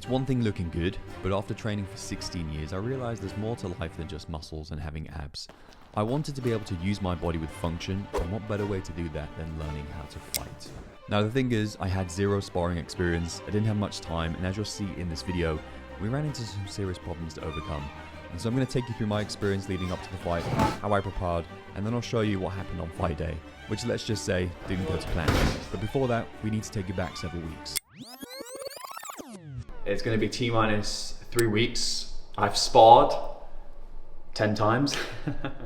It's one thing looking good, but after training for 16 years, I realized there's more to life than just muscles and having abs. I wanted to be able to use my body with function, and what better way to do that than learning how to fight? Now the thing is, I had zero sparring experience, I didn't have much time, and as you'll see in this video, we ran into some serious problems to overcome. And so I'm going to take you through my experience leading up to the fight, how I prepared, and then I'll show you what happened on fight day, which let's just say didn't go to plan. But before that, we need to take you back several weeks. It's going to be T-minus 3 weeks. I've sparred 10 times.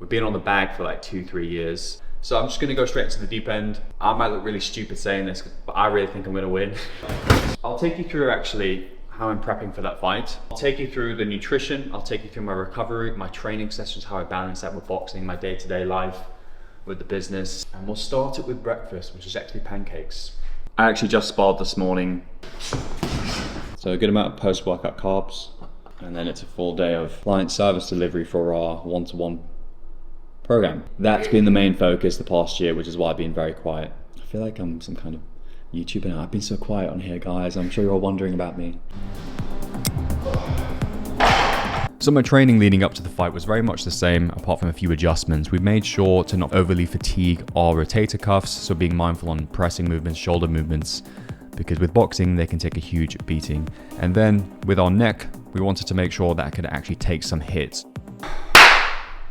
We've been on the bag for like 2-3 years. So I'm just going to go straight into the deep end. I might look really stupid saying this, but I really think I'm going to win. I'll take you through actually how I'm prepping for that fight. I'll take you through the nutrition. I'll take you through my recovery, my training sessions, how I balance that with boxing, my day-to-day life with the business. And we'll start it with breakfast, which is actually pancakes. I actually just sparred this morning. So a good amount of post-workout carbs, and then it's a full day of client service delivery for our one-to-one program. That's been the main focus the past year, which is why I've been very quiet. I feel like I'm some kind of YouTuber now. I've been so quiet on here, guys. I'm sure you're all wondering about me. So my training leading up to the fight was very much the same, apart from a few adjustments. We made sure to not overly fatigue our rotator cuffs, so being mindful on pressing movements, shoulder movements, because with boxing, they can take a huge beating. And then with our neck, we wanted to make sure that I could actually take some hits.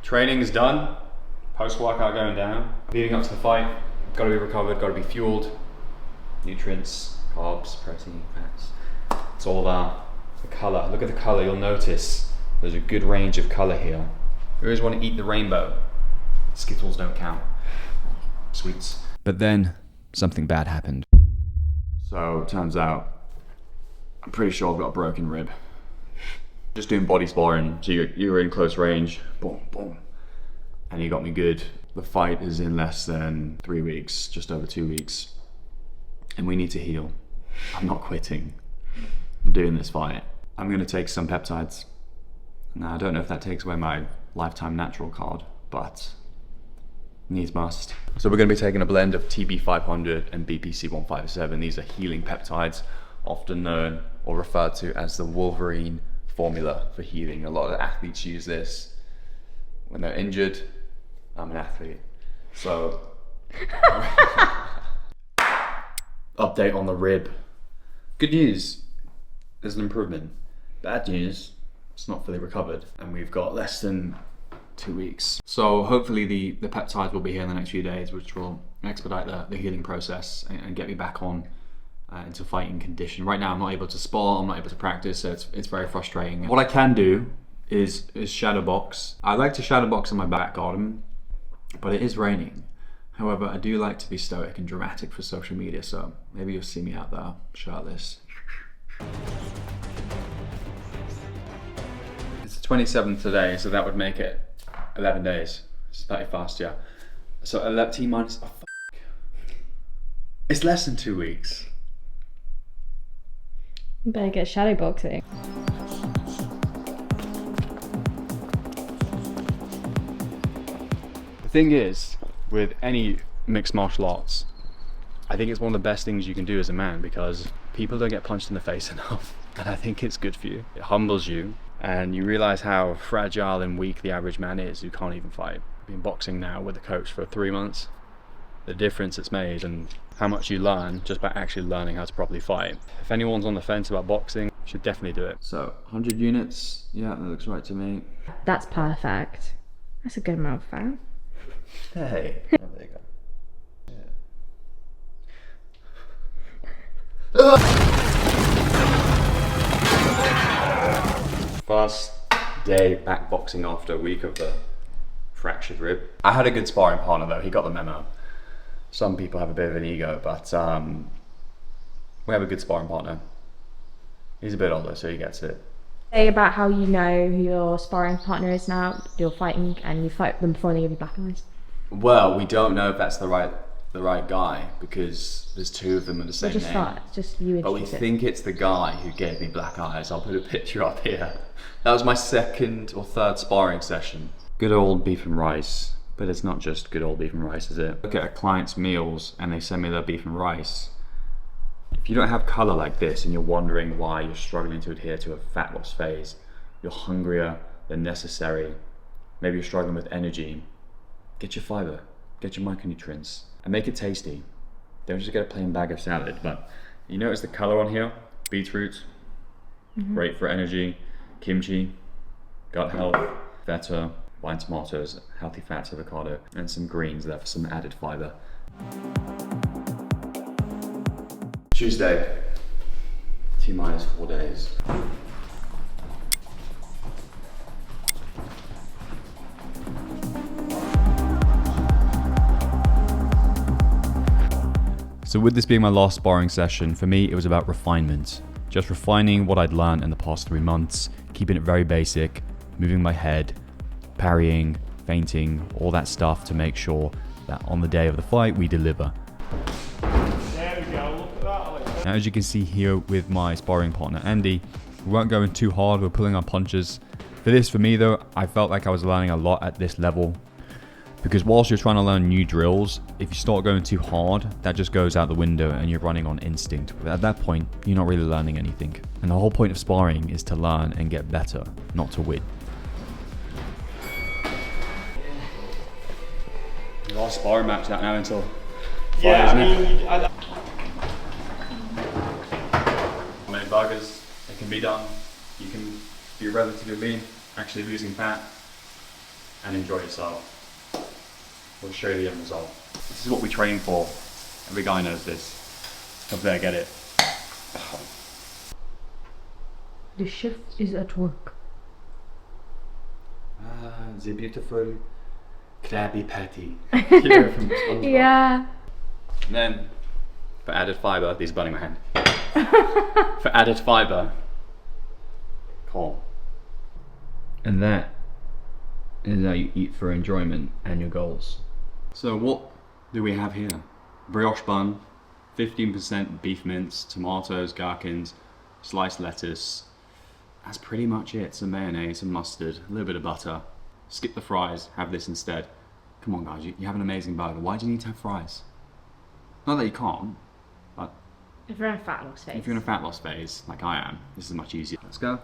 Training is done, post-workout going down. Leading up to the fight, gotta be recovered, gotta be fueled. Nutrients, carbs, protein, fats. It's all there. The color, look at the color, you'll notice there's a good range of color here. You always want to eat the rainbow. Skittles don't count. Sweets. But then something bad happened. So it turns out, I'm pretty sure I've got a broken rib. Just doing body sparring, so you're in close range, boom, boom. And you got me good. The fight is in less than 3 weeks, just over 2 weeks. And we need to heal. I'm not quitting. I'm doing this fight. I'm gonna take some peptides. Now I don't know if that takes away my lifetime natural card, but needs must. So we're going to be taking a blend of TB500 and BPC157. These are healing peptides, often known or referred to as the Wolverine formula for healing. A lot of athletes use this when they're injured. I'm an athlete. So, update on the rib. Good news, there's an improvement. Bad news, it's not fully recovered. And we've got less than 2 weeks. So hopefully the peptides will be here in the next few days, which will expedite the healing process and get me back on into fighting condition. Right now I'm not able to spar, I'm not able to practice, so it's very frustrating. What I can do is shadow box. I like to shadow box in my back garden, but it is raining. However, I do like to be stoic and dramatic for social media, so maybe you'll see me out there shirtless. It's the 27th today, so that would make it 11 days. It's 31st, yeah. So 11 T-minus, oh fuck. It's less than 2 weeks. You better get shadow boxing. The thing is, with any mixed martial arts, I think it's one of the best things you can do as a man, because people don't get punched in the face enough. And I think it's good for you. It humbles you. And you realize how fragile and weak the average man is who can't even fight. I've been boxing now with a coach for 3 months. The difference it's made and how much you learn just by actually learning how to properly fight. If anyone's on the fence about boxing, you should definitely do it. So 100 units, yeah, that looks right to me. That's perfect. That's a good amount of fat. Hey. Oh, there you go. First day back boxing after a week of the fractured rib. I had a good sparring partner though, he got the memo. Some people have a bit of an ego, but we have a good sparring partner. He's a bit older, so he gets it. Say about how you know who your sparring partner is now, you're fighting and you fight them before they give you black eyes. Well, we don't know if that's the right guy, because there's 2 of them with the same name. Just you. But we think it's the guy who gave me black eyes. I'll put a picture up here. That was my 2nd or 3rd sparring session. Good old beef and rice, but it's not just good old beef and rice, is it? Look at a client's meals and they send me their beef and rice. If you don't have color like this and you're wondering why you're struggling to adhere to a fat loss phase, you're hungrier than necessary, maybe you're struggling with energy, get your fiber, get your micronutrients, and make it tasty. Don't just get a plain bag of salad. But you notice the color on here? Beetroot, great for energy, kimchi, gut health, feta, wine tomatoes, healthy fats, avocado, and some greens there for some added fiber. Tuesday, T-minus 4 days. So with this being my last sparring session, for me it was about refinement. Just refining what I'd learned in the past 3 months, keeping it very basic, moving my head, parrying, feinting, all that stuff to make sure that on the day of the fight we deliver. There we go, look at that, Alex. Now as you can see here with my sparring partner Andy, we weren't going too hard, we're pulling our punches. For me though, I felt like I was learning a lot at this level. Because whilst you're trying to learn new drills, if you start going too hard, that just goes out the window and you're running on instinct. At that point, you're not really learning anything. And the whole point of sparring is to learn and get better, not to win. Last sparring match out now until Yeah, I mean, How many burgers it can be done. You can be relatively lean, actually losing fat, and enjoy yourself. We'll show you the end result. This is what we train for. Every guy knows this. Come there, get it. The shift is at work. The beautiful Krabby Patty. You know, from SpongeBob. Yeah. And then, for added fiber, these are burning my hand. For added fiber, corn. And that is how you eat for enjoyment and your goals. So what do we have here? Brioche bun, 15% beef mince, tomatoes, gherkins, sliced lettuce. That's pretty much it. Some mayonnaise, some mustard, a little bit of butter. Skip the fries, have this instead. Come on guys, you have an amazing burger. Why do you need to have fries? Not that you can't, but If you're in a fat loss phase. if you're in a fat loss phase, like I am, this is much easier. Let's go.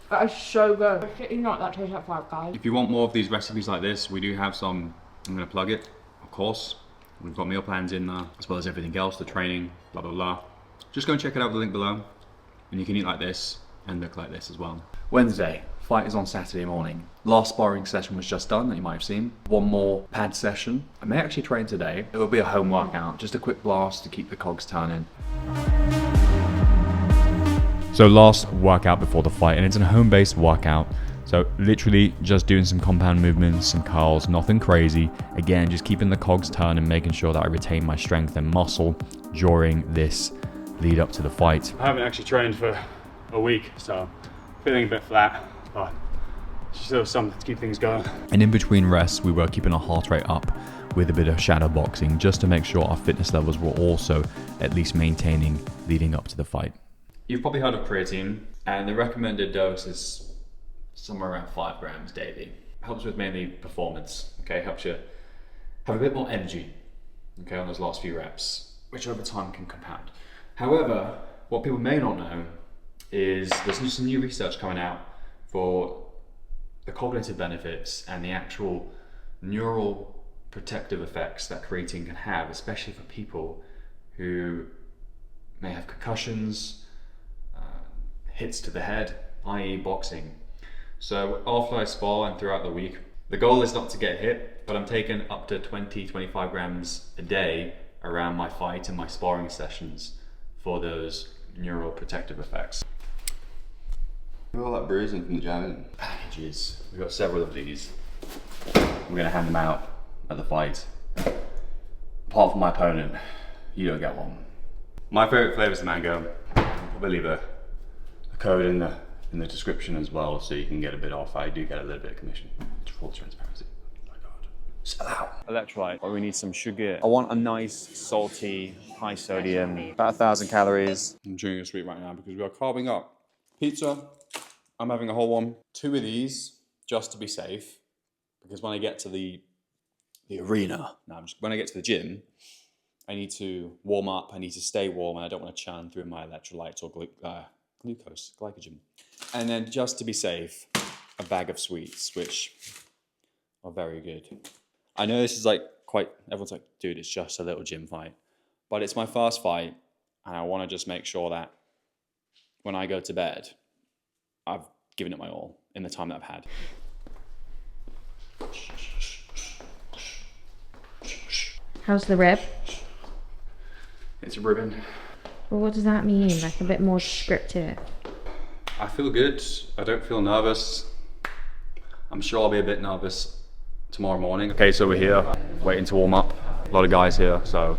That is so good. You know what that tastes like, Five Guys. If you want more of these recipes like this, we do have some. I'm going to plug it, of course. We've got meal plans in there, as well as everything else, the training, blah, blah, blah. Just go and check it out with the link below. And you can eat like this and look like this as well. Wednesday, fight is on Saturday morning. Last sparring session was just done that you might have seen. One more pad session. I may actually train today. It will be a home workout, just a quick blast to keep the cogs turning. So last workout before the fight, and it's a home-based workout. So literally just doing some compound movements, some curls, nothing crazy. Again, just keeping the cogs turning, making sure that I retain my strength and muscle during this lead up to the fight. I haven't actually trained for a week, so feeling a bit flat, but still something to keep things going. And in between rests, we were keeping our heart rate up with a bit of shadow boxing, just to make sure our fitness levels were also at least maintaining leading up to the fight. You've probably heard of creatine, and the recommended dose is somewhere around 5 grams daily. Helps with mainly performance, okay? Helps you have a bit more energy, okay, on those last few reps, which over time can compound. However, what people may not know is there's some new research coming out for the cognitive benefits and the actual neural protective effects that creatine can have, especially for people who may have concussions, hits to the head, i.e. boxing. So after I spar and throughout the week, the goal is not to get hit, but I'm taking up to 20-25 grams a day around my fight and my sparring sessions for those neural protective effects. All that bruising from the jamming. Packages, we've got several of these. We're gonna hand them out at the fight. Apart from my opponent, you don't get one. My favorite flavor is the mango. I'll probably leave a code in the description as well, so you can get a bit off. I do get a little bit of commission. Full transparency. Oh my God. Sell out. Electrolyte, but we need some sugar. I want a nice, salty, high sodium, about 1,000 calories. I'm chewing a sweet right now because we are carving up pizza. I'm having a whole one. 2 of these just to be safe, because when I get to the arena, when I get to the gym, I need to warm up, I need to stay warm, and I don't want to churn through my electrolytes or glycogen. And then just to be safe, a bag of sweets, which are very good. I know this is like everyone's like, dude, it's just a little gym fight. But it's my first fight, and I want to just make sure that when I go to bed, I've given it my all in the time that I've had. How's the rib? It's a ribbon. Well, what does that mean? Like a bit more descriptive. I feel good. I don't feel nervous. I'm sure I'll be a bit nervous tomorrow morning. Okay, so we're here waiting to warm up. A lot of guys here, so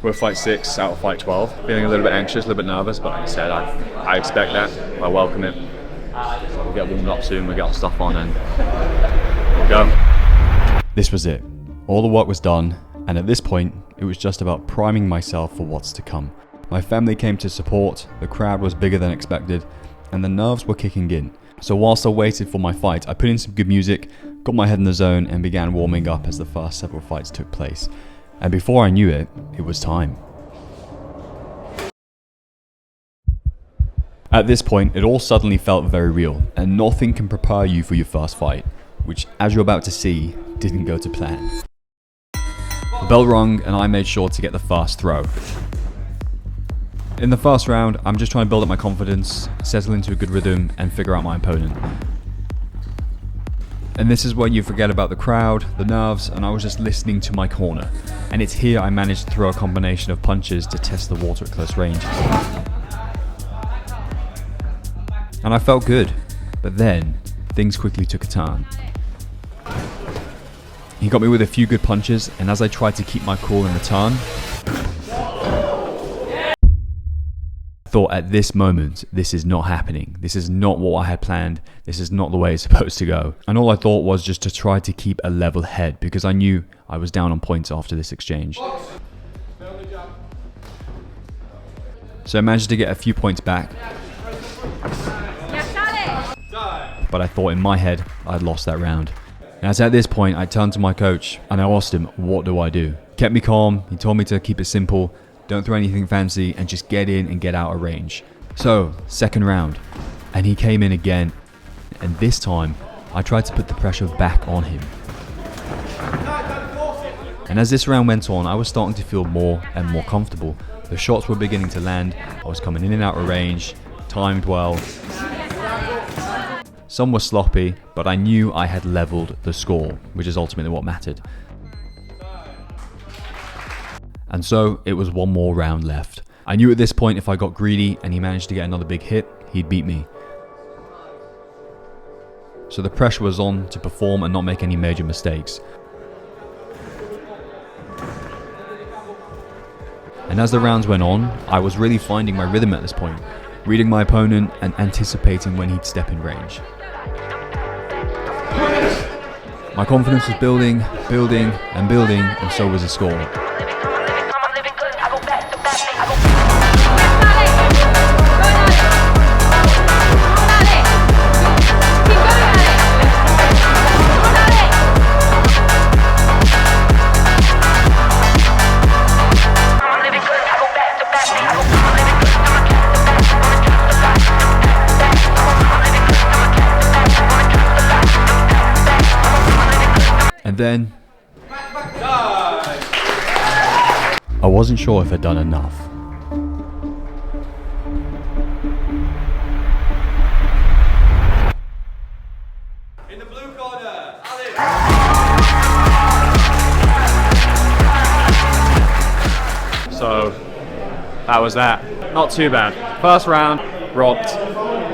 we're fight 6 out of fight 12. Feeling a little bit anxious, a little bit nervous, but like I said, I expect that. I welcome it. We'll get warmed up soon, we'll get our stuff on and we'll go. This was it. All the work was done, and at this point, it was just about priming myself for what's to come. My family came to support, the crowd was bigger than expected, and the nerves were kicking in. So whilst I waited for my fight, I put in some good music, got my head in the zone, and began warming up as the first several fights took place. And before I knew it, it was time. At this point, it all suddenly felt very real, and nothing can prepare you for your first fight, which, as you're about to see, didn't go to plan. The bell rung, and I made sure to get the first throw. In the first round, I'm just trying to build up my confidence, settle into a good rhythm, and figure out my opponent. And this is when you forget about the crowd, the nerves, and I was just listening to my corner. And it's here I managed to throw a combination of punches to test the water at close range. And I felt good, but then things quickly took a turn. He got me with a few good punches, and as I tried to keep my cool in return, I thought at this moment, this is not happening. This is not what I had planned. This is not the way it's supposed to go. And all I thought was just to try to keep a level head because I knew I was down on points after this exchange. So I managed to get a few points back. But I thought in my head, I'd lost that round. And as at this point, I turned to my coach and I asked him, what do I do? He kept me calm. He told me to keep it simple. Don't throw anything fancy and just get in and get out of range. So, second round, and he came in again, and this time I tried to put the pressure back on him. And as this round went on, I was starting to feel more and more comfortable. The shots were beginning to land, I was coming in and out of range, timed well. Some were sloppy, but I knew I had leveled the score, which is ultimately what mattered. And so it was one more round left. I knew at this point if I got greedy and he managed to get another big hit, he'd beat me. So the pressure was on to perform and not make any major mistakes. And as the rounds went on, I was really finding my rhythm at this point, reading my opponent and anticipating when he'd step in range. My confidence was building, and so was the score. And then I wasn't sure if I'd done enough. In the blue corner, Alex. So that was that. Not too bad. First round, rocked.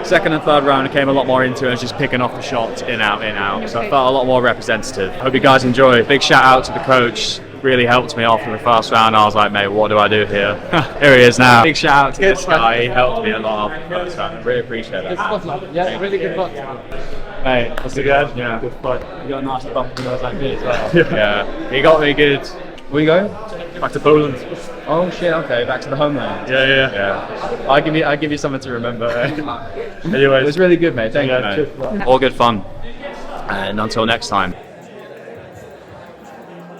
Second and third round, I came a lot more into it and just picking off the shots in, out, in, out. So I felt a lot more representative. Hope you guys enjoy. Big shout out to the coach. Really helped me after the first round. I was like, mate, what do I do here? Here he is now. Big shout out to this guy. He helped me a lot after the first round. I really appreciate that. Yeah, really good luck. Mate, was it good? Yeah. Good fight. You got a nice bump and guys like me as well. Yeah. He got me good. Where you going? Back to Poland. Oh shit, okay, back to the homeland. Yeah. I'll give you something to remember. Anyway, It was really good, mate. Thank you, mate. All good fun. And until next time.